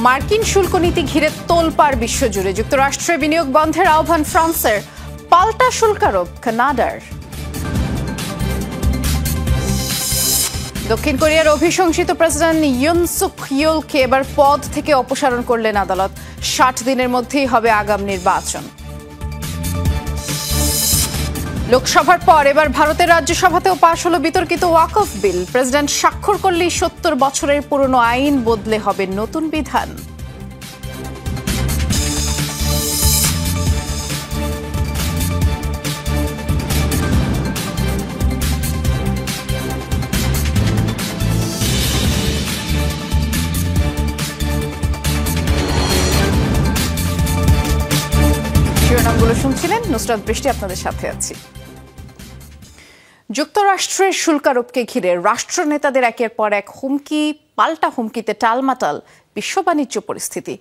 মার্কিন শুল্ক নীতি ঘিরে তোলপাড় বিশ্বজুড়ে। যুক্তরাষ্ট্রে বিনিয়োগ বন্ধের আহ্বান ফ্রান্সের, পাল্টা শুল্কারোপ কানাডার। দক্ষিণ কোরিয়ার অভিশংসিত প্রেসিডেন্ট ইউন সুক ইউলকে এবার পদ থেকে অপসারণ করলেন আদালত। 60 দিনের মধ্যেই হবে আগাম নির্বাচন। লোকসভার পর এবার ভারতের রাজ্যসভাতেও পাশ হলো বিতর্কিত ওয়াকফ বিল। প্রেসিডেন্ট স্বাক্ষর করলেই 70 বছরের পুরনো আইন বদলে হবে নতুন বিধান। শিরোনামগুলো শুনছিলেন, নুসরাত বৃষ্টি আপনাদের সাথে আছি। যুক্তরাষ্ট্রের শুল্কারোপকে ঘিরে রাষ্ট্রনেতাদের একের পর এক হুমকি, পাল্টা হুমকিতে টালমাটাল বিশ্ব বাণিজ্য পরিস্থিতি।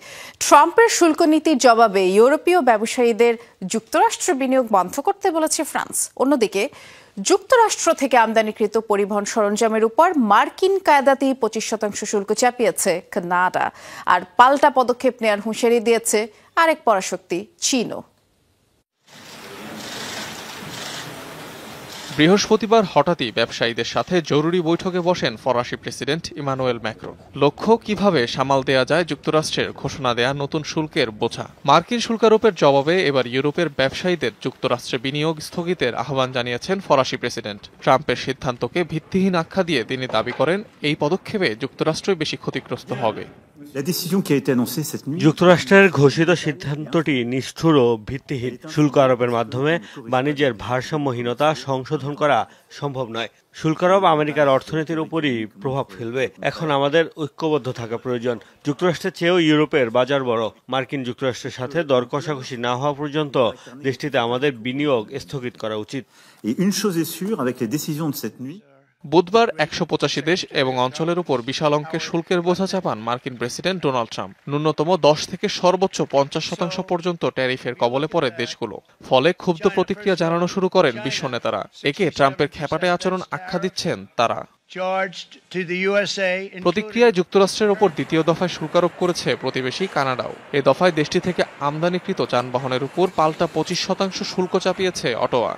ট্রাম্পের শুল্ক নীতির জবাবে ইউরোপীয় ব্যবসায়ীদের যুক্তরাষ্ট্রে বিনিয়োগ বন্ধ করতে বলেছে ফ্রান্স। অন্যদিকে যুক্তরাষ্ট্র থেকে আমদানিকৃত পরিবহন সরঞ্জামের উপর মার্কিন কায়দাতেই 25% শুল্ক চাপিয়েছে কানাডা। আর পাল্টা পদক্ষেপ নেওয়ার হুঁশিয়ারি দিয়েছে আরেক পরাশক্তি চীনও। বৃহস্পতিবার হঠাৎই ব্যবসায়ীদের সাথে জরুরি বৈঠকে বসেন ফরাসি প্রেসিডেন্ট ইমানুয়েল ম্যাক্রো। লক্ষ্য কিভাবে সামাল দেয়া যায় যুক্তরাষ্ট্রের ঘোষণা দেয়া নতুন শুল্কের বোঝা। মার্কিন শুল্কারোপের জবাবে এবার ইউরোপের ব্যবসায়ীদের যুক্তরাষ্ট্রে বিনিয়োগ স্থগিতের আহ্বান জানিয়েছেন ফরাসি প্রেসিডেন্ট। ট্রাম্পের সিদ্ধান্তকে ভিত্তিহীন আখ্যা দিয়ে তিনি দাবি করেন এই পদক্ষেপে যুক্তরাষ্ট্রই বেশি ক্ষতিগ্রস্ত হবে। যুক্তরাষ্ট্রের ঘোষিত সিদ্ধান্তটি নিষ্ঠুর ও ভিত্তিহীন। শুল্ক আরোপের মাধ্যমে বাণিজ্যের ভারসাম্যহীনতা সংশোধন করা সম্ভব নয়। শুল্ক আরোপ আমেরিকার অর্থনীতির উপরই প্রভাব ফেলবে। এখন আমাদের ঐক্যবদ্ধ থাকা প্রয়োজন। যুক্তরাষ্ট্রের চেয়েও ইউরোপের বাজার বড়। মার্কিন যুক্তরাষ্ট্রের সাথে দর কষাকষি না হওয়া পর্যন্ত দেশটিতে আমাদের বিনিয়োগ স্থগিত করা উচিত। বুধবার 185 দেশ এবং অঞ্চলের উপর বিশাল অঙ্কের শুল্কের বোঝা চাপান মার্কিন প্রেসিডেন্ট ডোনাল্ড ট্রাম্প। ন্যূনতম 10 থেকে সর্বোচ্চ 50% পর্যন্ত ট্যারিফের কবলে পড়ে দেশগুলো। ফলে ক্ষুব্ধ প্রতিক্রিয়া জানানো শুরু করেন বিশ্ব নেতারা। একে ট্রাম্পের খ্যাপাটে আচরণ আখ্যা দিচ্ছেন তারা। প্রতিক্রিয়ায় যুক্তরাষ্ট্রের ওপর দ্বিতীয় দফায় শুল্কারোপ করেছে প্রতিবেশী কানাডাও। এ দফায় দেশটি থেকে আমদানিকৃত যানবাহনের উপর পাল্টা 25% শুল্ক চাপিয়েছে অটোয়া।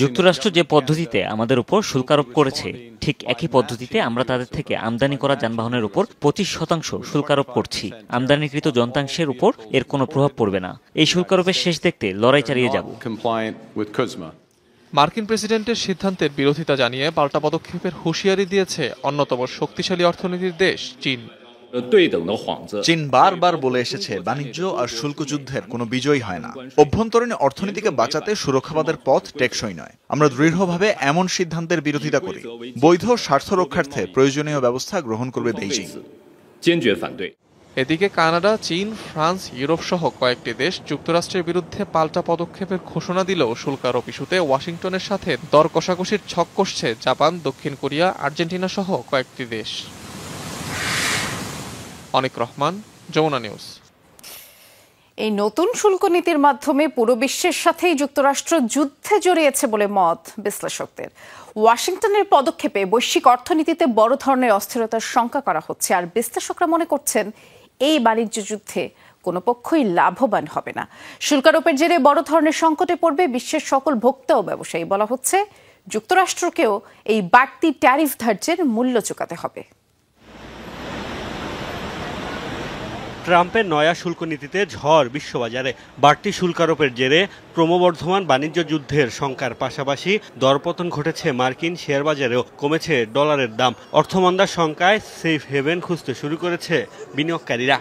যুক্তরাষ্ট্র যে পদ্ধতিতে আমাদের উপর শুল্কারোপ করেছে, ঠিক একই পদ্ধতিতে আমরা তাদের থেকে আমদানি করা যানবাহনের উপর 25% শুল্কারোপ করছি। আমদানিকৃত যন্ত্রাংশের উপর এর কোনো প্রভাব পড়বে না। এই শুল্কারোপের শেষ দেখতে লড়াই চালিয়ে যাব। মার্কিন প্রেসিডেন্টের সিদ্ধান্তের বিরোধিতা জানিয়ে পাল্টা পদক্ষেপের হুঁশিয়ারি দিয়েছে অন্যতম শক্তিশালী অর্থনীতির দেশ চীন। চীন বারবার বলে এসেছে বাণিজ্য আর শুল্ক যুদ্ধের কোনো বিজয় হয় না। অভ্যন্তরীণ অর্থনীতিকে বাঁচাতে সুরক্ষাবাদের পথ টেকসই নয়। আমরা দৃঢ়ভাবে এমন সিদ্ধান্তের বিরোধিতা করি। বৈধ স্বার্থ রক্ষার্থে প্রয়োজনীয় ব্যবস্থা গ্রহণ করবে বেইজিং। এদিকে কানাডা, চীন, ফ্রান্স, ইউরোপ সহ কয়েকটি দেশ যুক্তরাষ্ট্রের বিরুদ্ধে পাল্টা পদক্ষেপের ঘোষণা দিলেও শুল্কারোপ ইস্যুতে ওয়াশিংটনের সাথে দর কষাকষির ছক কষছে জাপান, দক্ষিণ কোরিয়া, আর্জেন্টিনা সহ কয়েকটি দেশ। অনিক রহমান, যমুনা নিউজ। এই নতুন শুল্ক নীতির মাধ্যমে পুরো বিশ্বের সাথেই যুক্তরাষ্ট্র যুদ্ধে জড়িয়েছে বলে মত বিশ্লেষকদের। ওয়াশিংটনের পদক্ষেপে বৈশ্বিক অর্থনীতিতে বড় ধরনের অস্থিরতার শঙ্কা করা হচ্ছে। আর বিশ্লেষকরা মনে করছেন এই বাণিজ্য যুদ্ধে কোনো পক্ষই লাভবান হবে না। শুল্কারোপের জেরে বড় ধরনের সংকটে পড়বে বিশ্বের সকল ভোক্তা ও ব্যবসায়ী। বলা হচ্ছে যুক্তরাষ্ট্রকেও এই বাড়তি ট্যারিফ ধার্যের মূল্য চুকাতে হবে। ট্রাম্পের নয়া শুল্ক নীতিতে ঝড় বিশ্ববাজারে। বাড়তি শুল্কারোপের জেরে ক্রমবর্ধমান বাণিজ্য যুদ্ধের শঙ্কার পাশাপাশি দরপতন ঘটেছে মার্কিন শেয়ার বাজারেও। কমেছে ডলারের দাম। অর্থমন্দার শঙ্কায় সেফ হেভেন খুঁজতে শুরু করেছে বিনিয়োগকারীরা।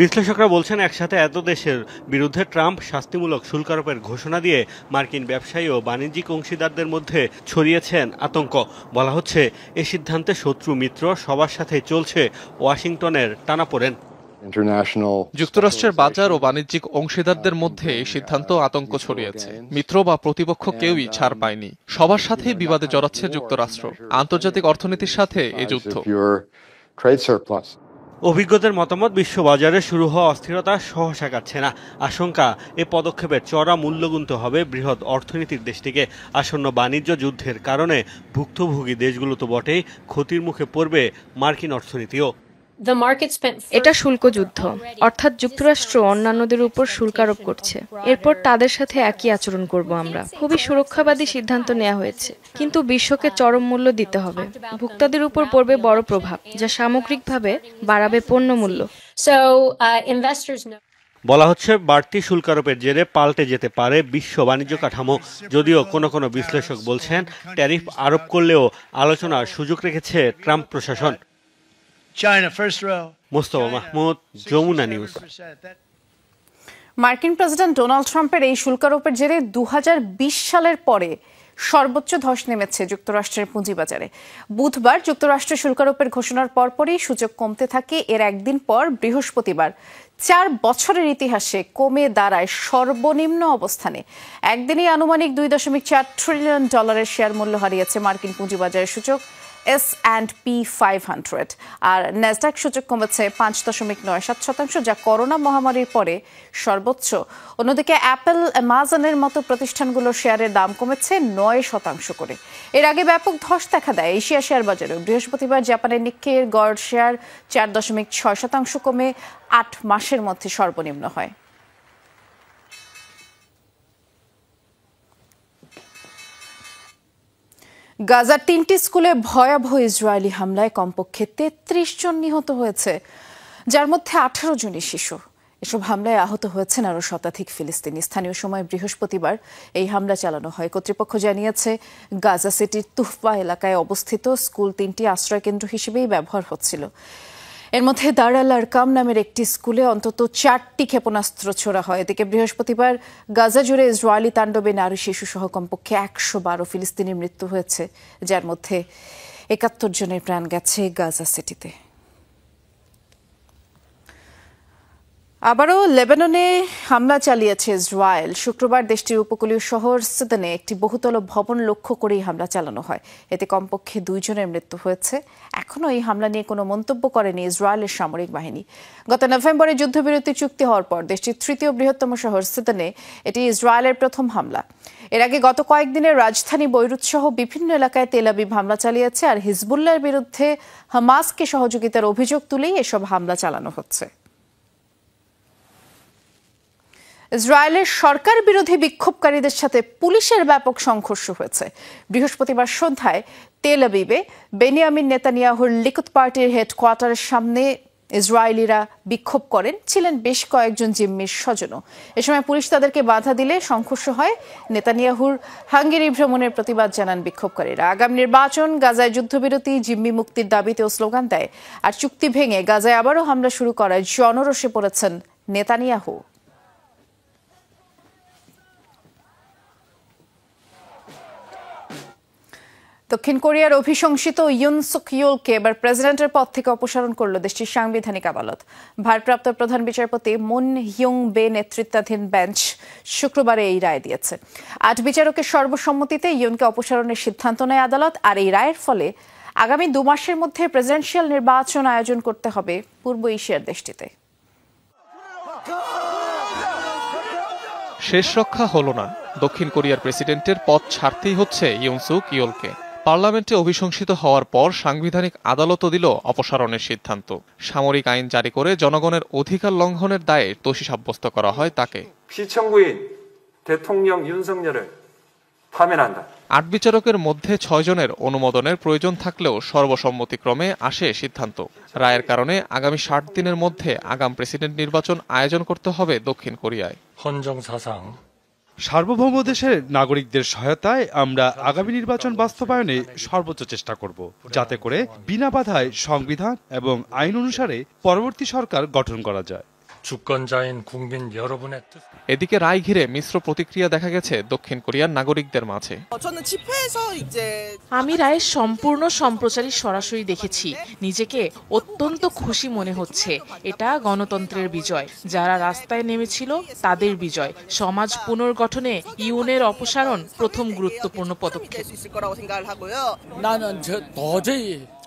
বিশ্লেষকরা বলছেন একসাথে এত দেশের বিরুদ্ধে ট্রাম্প শাস্তিমূলক শুল্কারোপের ঘোষণা দিয়ে মার্কিন ব্যবসায়ী ও বাণিজ্যিক অংশীদারদের মধ্যে ছড়িয়েছেন আতঙ্ক। বলা হচ্ছে এ সিদ্ধান্তে শত্রু মিত্র সবার সাথে চলছে ওয়াশিংটনের টানাপোড়েন। যুক্তরাষ্ট্রের বাজার ও বাণিজ্যিক অংশীদারদের মধ্যে এই সিদ্ধান্ত আতঙ্ক ছড়িয়েছে। মিত্র বা প্রতিপক্ষ কেউই ছাড় পায়নি। সবার সাথেই বিবাদে জড়াচ্ছে যুক্তরাষ্ট্র। আন্তর্জাতিক অর্থনীতির সাথে এই যুদ্ধ। অভিজ্ঞদের মতামত, বিশ্ববাজারে শুরু হওয়া অস্থিরতা সহসা কাটছে না। আশঙ্কা, এ পদক্ষেপের চড়া মূল্য গুনতে হবে বৃহৎ অর্থনীতির দেশটিকে। আসন্ন বাণিজ্য যুদ্ধের কারণে ভুক্তভোগী দেশগুলো তো বটেই, ক্ষতির মুখে পড়বে মার্কিন অর্থনীতিও। এটা শুল্ক যুদ্ধ, অর্থাৎ যুক্তরাষ্ট্র অন্যান্যদের উপর শুল্ক আরোপ করছে। এরপর তাদের সাথে একই আচরণ করব আমরা। খুবই সুরক্ষাবাদী সিদ্ধান্ত নেওয়া হয়েছে, কিন্তু বিশ্বকে চরম মূল্য দিতে হবে। ভোক্তাদের উপর পড়বে বড় প্রভাব, যা সামগ্রিকভাবে বাড়াবে পণ্য মূল্য। বলা হচ্ছে বাড়তি শুল্ক আরোপের জেরে পাল্টে যেতে পারে বিশ্ব বাণিজ্য কাঠামো। যদিও কোনো বিশ্লেষক বলছেন, ট্যারিফ আরোপ করলেও আলোচনার সুযোগ রেখেছে ট্রাম্প প্রশাসন। মোস্তফা মাহমুদ, যমুনা নিউজ। মার্কিন প্রেসিডেন্ট ডোনাল্ড ট্রাম্পের এই শুল্ক আরোপের জেরে 2020 সালের পরে সর্বোচ্চ ধস নেমেছে যুক্তরাষ্ট্রের পুঁজিবাজারে। বুধবার যুক্তরাষ্ট্র শুল্ক আরোপের ঘোষণার পরপরই সূচক কমতে থাকে। এর একদিন পর বৃহস্পতিবার 4 বছরের ইতিহাসে কমে দাঁড়ায় সর্বনিম্ন অবস্থানে। একদিনই আনুমানিক $2.4 ট্রিলিয়ন শেয়ার মূল্য হারিয়েছে মার্কিন পুঁজিবাজারের সূচক S&P 500, আর ন্যাসডাক সূচক কমেছে 5.97%, যা করোনা মহামারীর পরে সর্বোচ্চ। অন্যদিকে অ্যাপল, অ্যামাজনের মতো প্রতিষ্ঠানগুলোর শেয়ারের দাম কমেছে 9% করে। এর আগে ব্যাপক ধস দেখা দেয় এশিয়া শেয়ার বাজারে। বৃহস্পতিবার জাপানের নিক্কেইয়ের গড় শেয়ার 4.6% কমে 8 মাসের মধ্যে সর্বনিম্ন হয়। গাজার 3টি স্কুলে ভয়াবহ ইসরায়েলি হামলায় কমপক্ষে 33 জন নিহত হয়েছে, যার মধ্যে 18 জনই শিশু। এসব হামলায় আহত হয়েছেন আরও শতাধিক ফিলিস্তিনি। স্থানীয় সময় বৃহস্পতিবার এই হামলা চালানো হয়। কর্তৃপক্ষ জানিয়েছে, গাজা সিটির তুফবা এলাকায় অবস্থিত স্কুল 3টি আশ্রয়কেন্দ্র হিসেবেই ব্যবহার হচ্ছিল। এর মধ্যে দার আল আরকাম নামের একটি স্কুলে অন্তত 4টি ক্ষেপণাস্ত্র ছোড়া হয়। এদিকে বৃহস্পতিবার গাজা জুড়ে ইসরায়েলি তাণ্ডবে নারী শিশু সহ কমপক্ষে 112 ফিলিস্তিনির মৃত্যু হয়েছে, যার মধ্যে 71 জনের প্রাণ গেছে গাজা সিটিতে। আবারও লেবাননে হামলা চালিয়েছে ইসরায়েল। শুক্রবার দেশটির উপকূলীয় শহর সিদনে একটি বহুতল ভবন লক্ষ্য করেই হামলা চালানো হয়। এতে কমপক্ষে 2 জনের মৃত্যু হয়েছে। এখনও এই হামলা নিয়ে কোনো মন্তব্য করেনি ইসরায়েলের সামরিক বাহিনী। গত নভেম্বরে যুদ্ধবিরতি চুক্তি হওয়ার পর দেশটির 3য় বৃহত্তম শহর সিদনে এটি ইসরায়েলের প্রথম হামলা। এর আগে গত কয়েকদিনের রাজধানী বৈরুত সহ বিভিন্ন এলাকায় তেল আবিব হামলা চালিয়েছে, আর হিজবুল্লাহর বিরুদ্ধে হামাসকে সহযোগিতার অভিযোগ তুলেই এসব হামলা চালানো হচ্ছে। ইসরায়েলের সরকার বিরোধী বিক্ষোভকারীদের সাথে পুলিশের ব্যাপক সংঘর্ষ হয়েছে। বৃহস্পতিবার সন্ধ্যায় তেল আবিবে বেনিয়ামিন নেতানিয়াহুর লিকুদ পার্টির হেডকোয়ার্টারের সামনে ইসরায়েলিরা বিক্ষোভ করেন। ছিলেন বেশ কয়েকজন জিম্মির স্বজনও। এ সময় পুলিশ তাদেরকে বাধা দিলে সংঘর্ষ হয়। নেতানিয়াহুর হাঙ্গেরি ভ্রমণের প্রতিবাদ জানান বিক্ষোভকারীরা। আগামী নির্বাচন, গাজায় যুদ্ধবিরতি, জিম্মি মুক্তির দাবিতেও স্লোগান দেয়। আর চুক্তি ভেঙে গাজায় আবারও হামলা শুরু করায় জনরোষে পড়েছেন নেতানিয়াহু। দক্ষিণ কোরিয়ার অভিশংসিত ইউন সুক ইয়োলকে এবার প্রেসিডেন্টের পদ থেকে অপসারণ করল দেশটির সাংবিধানিক আদালত। ভারপ্রাপ্ত প্রধান বিচারপতি মুন হিয়ং বে নেতৃত্বাধীন বেঞ্চ শুক্রবারে এই রায় দিয়েছে। 8 বিচারকের সর্বসম্মতিতে ইউনকে অপসারণের সিদ্ধান্ত নেয় আদালত। আর এই রায়ের ফলে আগামী 2 মাসের মধ্যে প্রেসিডেন্সিয়াল নির্বাচন আয়োজন করতে হবে পূর্ব এশিয়ার দেশটিতে। শেষ রক্ষা হলো না। দক্ষিণ কোরিয়ার প্রেসিডেন্টের পদ ছাড়তেই হচ্ছে ইউন সুক ইয়োলকে। পার্লামেন্টে অভিশংসিত হওয়ার পর সাংবিধানিক আদালতও দিল অপসারণের সিদ্ধান্ত। সামরিক আইন জারি করে জনগণের অধিকার লঙ্ঘনের দায়ে দোষী সাব্যস্ত করা হয় তাকে। 8 বিচারকের মধ্যে 6 জনের অনুমোদনের প্রয়োজন থাকলেও সর্বসম্মতিক্রমে আসে সিদ্ধান্ত। রায়ের কারণে আগামী 60 দিনের মধ্যে আগাম প্রেসিডেন্ট নির্বাচন আয়োজন করতে হবে দক্ষিণ কোরিয়ায়। সার্বভৌম দেশের নাগরিকদের সহায়তায় আমরা আগামী নির্বাচন বাস্তবায়নে সর্বোচ্চ চেষ্টা করব, যাতে করে বিনা বাধায় সংবিধান এবং আইন অনুসারে পরবর্তী সরকার গঠন করা যায়। এদিকে রায় ঘিরে মিশ্র প্রতিক্রিয়া দেখা গেছে দক্ষিণ কোরিয়ার নাগরিকদের মাঝে। আমি রায়ের সম্পূর্ণ সম্প্রচারই সরাসরি দেখেছি। নিজেকে অত্যন্ত খুশি মনে হচ্ছে। এটা গণতন্ত্রের বিজয়। যারা রাস্তায় নেমেছিল তাদের বিজয়। সমাজ পুনর্গঠনে ইউনের অপসারণ প্রথম গুরুত্বপূর্ণ পদক্ষেপ।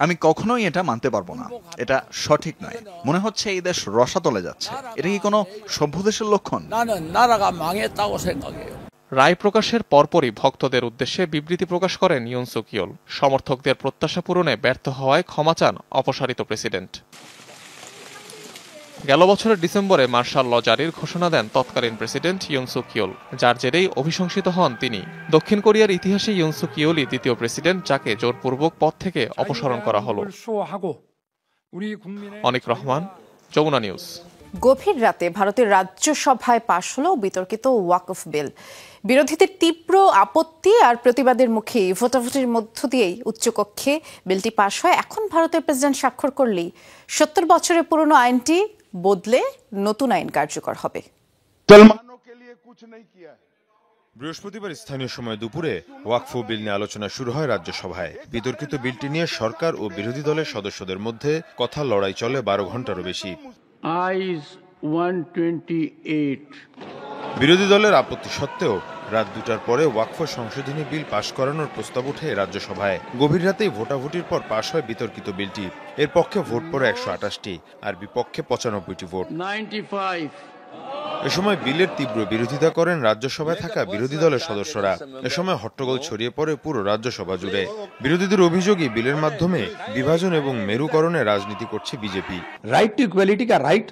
আমি কখনোই এটা মানতে পারবো না। এটা সঠিক নয়। মনে হচ্ছে এই দেশ রসাতলে যাচ্ছে। এটা কি কোনো সভ্য দেশের লক্ষণ? রায় প্রকাশের পরপরই ভক্তদের উদ্দেশ্যে বিবৃতি প্রকাশ করেন ইউন সুক ইয়োল। সমর্থকদের প্রত্যাশা পূরণে ব্যর্থ হওয়ায় ক্ষমা চান অপসারিত প্রেসিডেন্ট। গেল বছরের ডিসেম্বরে মার্শাল ল জারির ঘোষণা দেন তৎকালীন প্রেসিডেন্ট ইউন সুক ইয়োল, যার জেরেই অভিশংসিত হন তিনি। দক্ষিণ কোরিয়ার ইতিহাসে ইউন সুক ইয়োলই দ্বিতীয় প্রেসিডেন্ট যাকে জোরপূর্বক পদ থেকে অপসারণ করা হলো। অনিক রহমান, যমুনা নিউজ। গভীর রাতে ভারতের রাজ্যসভায় পাশ হলো বিতর্কিত ওয়াকফ বিল। বিরোধীদের তীব্র আপত্তি আর প্রতিবাদের মুখে ভোটাভুটির মধ্য দিয়েই উচ্চকক্ষে বিলটি পাশ হয়। এখন ভারতের প্রেসিডেন্ট স্বাক্ষর করলেই 70 বছরের পুরনো আইনটি বদলে নতুন আইন কার্যকর হবে। বৃহস্পতিবার স্থানীয় সময় দুপুরে ওয়াকফ বিল নিয়ে আলোচনা শুরু হয় রাজ্যসভায়। বিতর্কিত বিলটি নিয়ে সরকার ও বিরোধী দলের সদস্যদের মধ্যে কথা লড়াই চলে 12 ঘন্টারও বেশি। বিরোধী দলের আপত্তি সত্ত্বেও রাত 2টার পরে ওয়াকফ সংশোধনী বিল পাশ করানোর প্রস্তাব ওঠে রাজ্যসভায়। গভীর রাতেই ভোটাভুটির পর পাশ হয় বিতর্কিত বিলটি। এর পক্ষে ভোট পড়ে 128টি আর বিপক্ষে 95টি ভোট। এ সময় বিলের তীব্র বিরোধিতা করেন রাজ্যসভায় থাকা বিরোধী দলের সদস্যরা। এ সময় হট্টগোল ছড়িয়ে পড়ে পুরো রাজ্যসভা জুড়ে। বিরোধীদের অভিযোগই বিলের মাধ্যমে বিভাজন এবং মেরুকরণের রাজনীতি করছে বিজেপি। রাইট টু ইকুয়ালিটি কা রাইট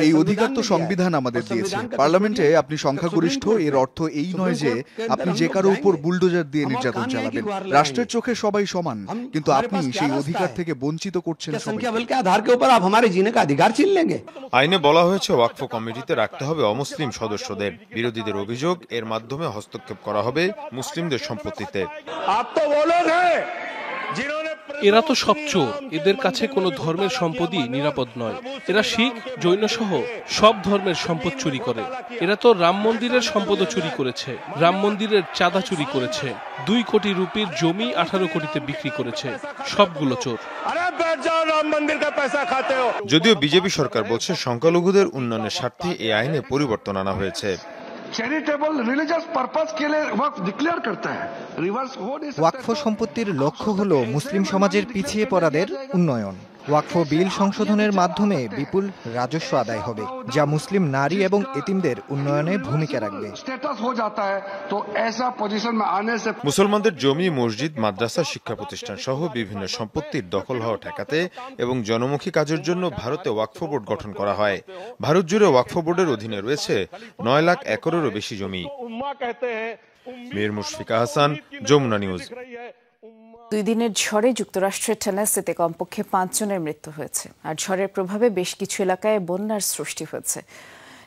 এই অধিকার তো সংবিধান আমাদের দিয়েছে। পার্লামেন্টে আপনি সংখ্যাগরিষ্ঠ, এর অর্থ এই নয় যে আপনি যে কারো উপর বুলডোজার দিয়ে নির্যাতন চালাবেন। রাষ্ট্রের চোখে সবাই সমান, কিন্তু আপনি সেই অধিকার থেকে বঞ্চিত করছেন। আইনে বলা হয়েছে ওয়াকফ কমিটিতে রাখতে হবে অমুসলিম সদস্যদের। বিরোধীদের অভিযোগ এর মাধ্যমে হস্তক্ষেপ করা হবে মুসলিমদের সম্পত্তিতে। এরা তো সব চোর, এদের কাছে কোনো ধর্মের সম্পদই নিরাপদ নয়। এরা শিখ, জৈন সহ সব ধর্মের সম্পদ চুরি করে। এরা তো রাম মন্দিরের সম্পদও চুরি করেছে, রাম মন্দিরের চাঁদা চুরি করেছে, 2 কোটি রুপির জমি 18 কোটিতে বিক্রি করেছে। সবগুলো চোর। যদিও বিজেপি সরকার বলছে সংখ্যালঘুদের উন্নয়নের স্বার্থে এই আইনে পরিবর্তন আনা হয়েছে। ওয়াকফ সম্পত্তির লক্ষ্য হল মুসলিম সমাজের পিছিয়ে পড়াদের উন্নয়ন। ওয়াকফ বিল সংশোধনের মাধ্যমে বিপুল রাজস্ব আদায় হবে, যা মুসলিম নারী এবং এতিমদের উন্নয়নে ভূমিকা রাখবে। মুসলমানদের জমি, মসজিদ, মাদ্রাসা, শিক্ষা প্রতিষ্ঠান সহ বিভিন্ন সম্পত্তির দখল হওয়া ঠেকাতে এবং জনমুখী কাজের জন্য ভারতে ওয়াকফ বোর্ড গঠন করা হয়। ভারত জুড়ে ওয়াকফ বোর্ডের অধীনে রয়েছে 9 লাখ একরেরও বেশি জমি। মীর মুশফিকা হাসান, যমুনা নিউজ। 2 দিনের ঝড়ে যুক্তরাষ্ট্রের টেনেসিতে কমপক্ষে 5 জনের মৃত্যু হয়েছে, আর ঝড়ের প্রভাবে বেশ কিছু এলাকায় বন্যার সৃষ্টি হয়েছে।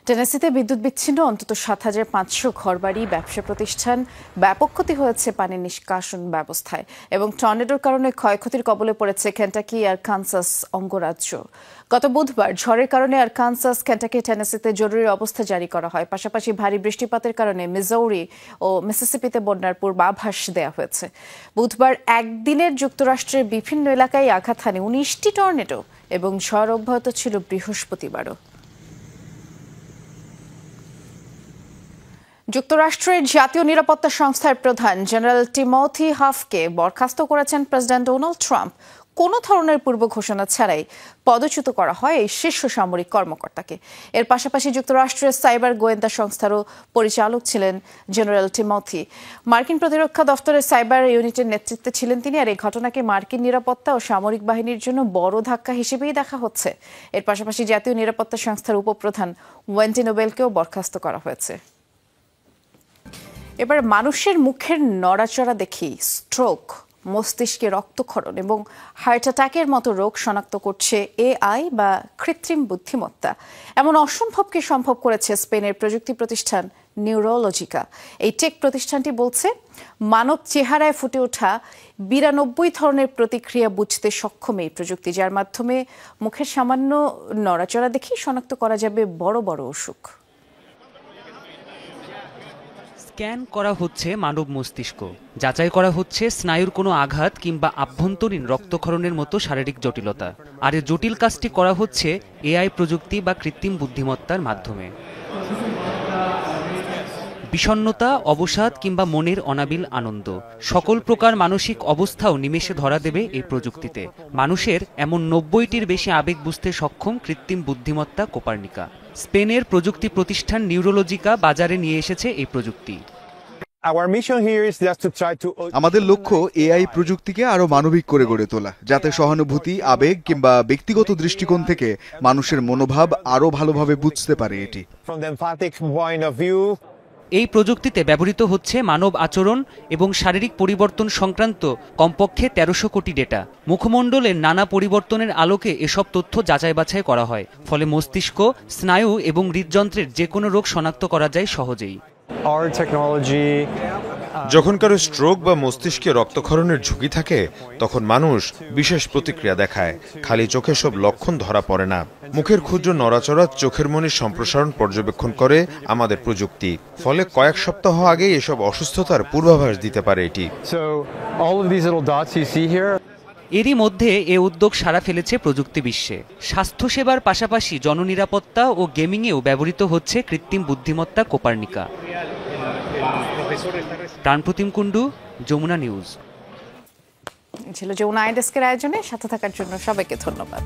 টেনেসিতে বিদ্যুৎ বিচ্ছিন্ন অন্তত 7,500 ঘরবাড়ি, ব্যবসা প্রতিষ্ঠান। ব্যাপক ক্ষতি হয়েছে পানি নিষ্কাশন ব্যবস্থায়, এবং টর্নেডোর কারণে ক্ষয়ক্ষতির কবলে পড়েছে কেন্টাকি আর কানসাস অঙ্গরাজ্য। গত বুধবার ঝড়ের কারণে আর কানসাস, কেন্টাকি, টেনেসিতে জরুরি অবস্থা জারি করা হয়। পাশাপাশি ভারী বৃষ্টিপাতের কারণে মিজৌরি ও মিসিসিপিতে বন্যার পূর্বাভাস দেওয়া হয়েছে। বুধবার একদিনের যুক্তরাষ্ট্রের বিভিন্ন এলাকায় আঘাত হানে 19টি টর্নেডো, এবং ঝড় অব্যাহত ছিল বৃহস্পতিবারও। যুক্তরাষ্ট্রের জাতীয় নিরাপত্তা সংস্থার প্রধান জেনারেল টিমোথি হাফকে বরখাস্ত করেছেন প্রেসিডেন্ট ডোনাল্ড ট্রাম্প। কোনো ধরনের পূর্ব ঘোষণা ছাড়াই পদচ্যুত করা হয় এই শীর্ষ সামরিক কর্মকর্তাকে। এর পাশাপাশি যুক্তরাষ্ট্রের সাইবার গোয়েন্দা সংস্থারও পরিচালক ছিলেন জেনারেল টিমোথি। মার্কিন প্রতিরক্ষা দফতরের সাইবার ইউনিটের নেতৃত্বে ছিলেন তিনি, আর এই ঘটনাকে মার্কিন নিরাপত্তা ও সামরিক বাহিনীর জন্য বড় ধাক্কা হিসেবেই দেখা হচ্ছে। এর পাশাপাশি জাতীয় নিরাপত্তা সংস্থার উপপ্রধান ওয়েন্ডি নোবেলকেও বরখাস্ত করা হয়েছে। এবার মানুষের মুখের নড়াচড়া দেখি স্ট্রোক, মস্তিষ্কে রক্তক্ষরণ এবং হার্ট অ্যাটাকের মতো রোগ শনাক্ত করছে এআই বা কৃত্রিম বুদ্ধিমত্তা। এমন অসম্ভবকে সম্ভব করেছে স্পেনের প্রযুক্তি প্রতিষ্ঠান নিউরোলজিকা। এই টেক প্রতিষ্ঠানটি বলছে মানব চেহারায় ফুটে ওঠা 92 ধরনের প্রতিক্রিয়া বুঝতে সক্ষম এই প্রযুক্তি, যার মাধ্যমে মুখের সামান্য নড়াচড়া দেখেই শনাক্ত করা যাবে বড় বড় অসুখ। স্ক্যান করা হচ্ছে মানব মস্তিষ্ক, যাচাই করা হচ্ছে স্নায়ুর কোনো আঘাত কিংবা আভ্যন্তরীণ রক্তক্ষরণের মতো শারীরিক জটিলতা। আর এই জটিল কাজটি করা হচ্ছে এআই প্রযুক্তি বা কৃত্রিম বুদ্ধিমত্তার মাধ্যমে। বিষণ্ণতা, অবসাদ কিংবা মনের অনাবিল আনন্দ সকল প্রকার মানসিক অবস্থাও নিমেষে ধরা দেবে এই প্রযুক্তিতে। মানুষের এমন 90টির বেশি আবেগ বুঝতে সক্ষম কৃত্রিম বুদ্ধিমত্তা কোপার্নিকা। স্পেনের প্রযুক্তি প্রতিষ্ঠান নিউরোলজিকা বাজারে নিয়ে এসেছে এই প্রযুক্তি। আমাদের লক্ষ্য এআই প্রযুক্তিকে আরো মানবিক করে গড়ে তোলা, যাতে সহানুভূতি, আবেগ কিংবা ব্যক্তিগত দৃষ্টিকোণ থেকে মানুষের মনোভাব আরো ভালোভাবে বুঝতে পারে এটি। এই প্রযুক্তিতে ব্যবহৃত হচ্ছে মানব আচরণ এবং শারীরিক পরিবর্তন সংক্রান্ত কমপক্ষে 1300 কোটি ডেটা। মুখমণ্ডলের নানা পরিবর্তনের আলোকে এসব তথ্য যাচাই বাছাই করা হয়, ফলে মস্তিষ্ক, স্নায়ু এবং হৃদযন্ত্রের যে কোনো রোগ শনাক্ত করা যায় সহজেই। যখন কারো স্ট্রোক বা মস্তিষ্কে রক্তক্ষরণের ঝুঁকি থাকে, তখন মানুষ বিশেষ প্রতিক্রিয়া দেখায়। খালি চোখে সব লক্ষণ ধরা পড়ে না। মুখের ক্ষুদ্র নড়াচড়া, চোখের মনির সম্প্রসারণ পর্যবেক্ষণ করে আমাদের প্রযুক্তি। ফলে কয়েক সপ্তাহ আগে এসব অসুস্থতার পূর্বাভাস দিতে পারে এটি। এরই মধ্যে এ উদ্যোগ সাড়া ফেলেছে প্রযুক্তি বিশ্বে। স্বাস্থ্যসেবার পাশাপাশি জননিরাপত্তা ও গেমিংয়েও ব্যবহৃত হচ্ছে কৃত্রিম বুদ্ধিমত্তা কোপার্নিকা। প্রাণপ্রতিম কুণ্ডু, যমুনা নিউজ। ছিল যমুনা আই ডেস্কের আয়োজনে। সাথে থাকার জন্য সবাইকে ধন্যবাদ।